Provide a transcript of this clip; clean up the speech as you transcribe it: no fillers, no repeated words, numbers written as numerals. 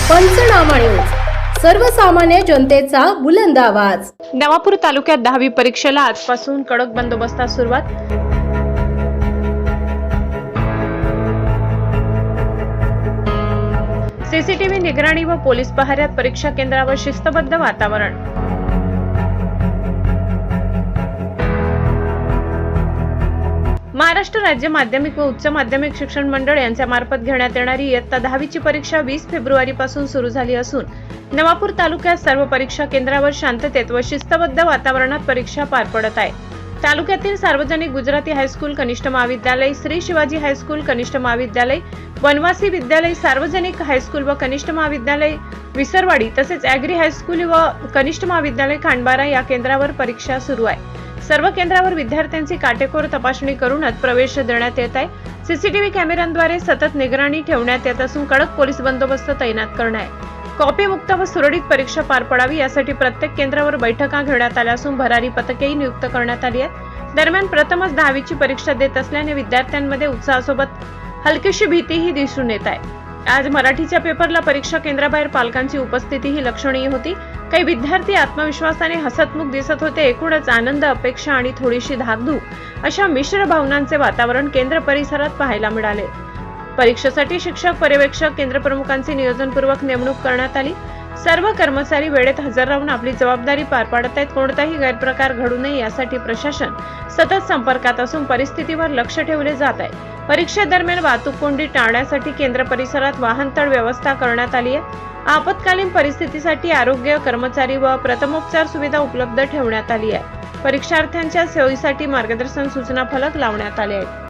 पंचनामा न्यूज, सर्वसामान्य जनतेचा बुलंद आवाज। नवापूर तालुक्यात 10वी परीक्षेला आजपासून कडक बंदोबस्तात सुरुवात। सीसीटीव्ही निगराणी व पोलीस पहाऱ्यात परीक्षा केंद्रावर शिस्तबद्ध वातावरण। महाराष्ट्र राज्य माध्यमिक व उच्च माध्यमिक शिक्षण मंडळ यांच्या मार्फत घेण्यात येणारी इयत्ता 10वीची परीक्षा 20 फेब्रुवारीपासून सुरू झाली असून नवापूर तालुक्यात सर्व परीक्षा केंद्रावर शांततेत व शिस्तबद्ध वातावरणात परीक्षा पार पडत आहे। तालुक्यातील सार्वजनिक गुजराती हायस्कूल कनिष्ठ महाविद्यालय, श्री शिवाजी हायस्कूल कनिष्ठ महाविद्यालय, वनवासी विद्यालय, सार्वजनिक हायस्कूल व कनिष्ठ महाविद्यालय विसरवाडी तसेच ॲग्री हायस्कूल व कनिष्ठ महाविद्यालय खांडबारा या केंद्रावर परीक्षा सुरू आहे। सर्व केंद्रावर विद्यार्थ्यांची काटेकोर तपासणी करूनच प्रवेश देण्यात येत आहे। सीसीटीव्ही कॅमेऱ्यांद्वारे सतत निगराणी ठेवण्यात येत असून कडक पोलीस बंदोबस्त तैनात करण्यात आहे। कॉपी मुक्त व सुरळीत परीक्षा पार पडावी यासाठी प्रत्येक केंद्रावर बैठका घेण्यात आल्या असून भरारी पथकेही नियुक्त करण्यात आली आहेत। दरम्यान प्रथमच 10वीची परीक्षा देत असल्याने विद्यार्थ्यांमध्ये उत्साहासोबत हलकीशी भीतीही दिसून येत आहे। आज मराठीच्या पेपरला परीक्षा केंद्राबाहेर पालकांची उपस्थितीही लक्षणीय होती। काही विद्यार्थी आत्मविश्वासाने हसतमुख दिसत होते। एकूणच आनंद, अपेक्षा आणि थोडीशी धाकधूक अशा मिश्र भावनांचे वातावरण केंद्र परिसरात पाहायला मिळाले। परीक्षेसाठी शिक्षक, पर्यवेक्षक, केंद्र प्रमुखांची नियोजनपूर्वक नेमणूक करण्यात आली। सर्व कर्मचारी वेळेत हजर राहून आपली जबाबदारी पार पाडत आहेत। कोणताही गैरप्रकार घडू नये यासाठी प्रशासन सतत संपर्कात असून परिस्थितीवर लक्ष ठेवले जात आहे। परीक्षेदरम्यान वाहतूक कोंडी टाळण्यासाठी केंद्र परिसरात वाहनतळ व्यवस्था करण्यात आली आहे। आपत्कालीन परिस्थितीसाठी आरोग्य कर्मचारी व प्रथमोपचार सुविधा उपलब्ध ठेवण्यात आली आहे। परीक्षार्थ्यांच्या सोयीसाठी मार्गदर्शन सूचना फलक लावण्यात आले आहेत।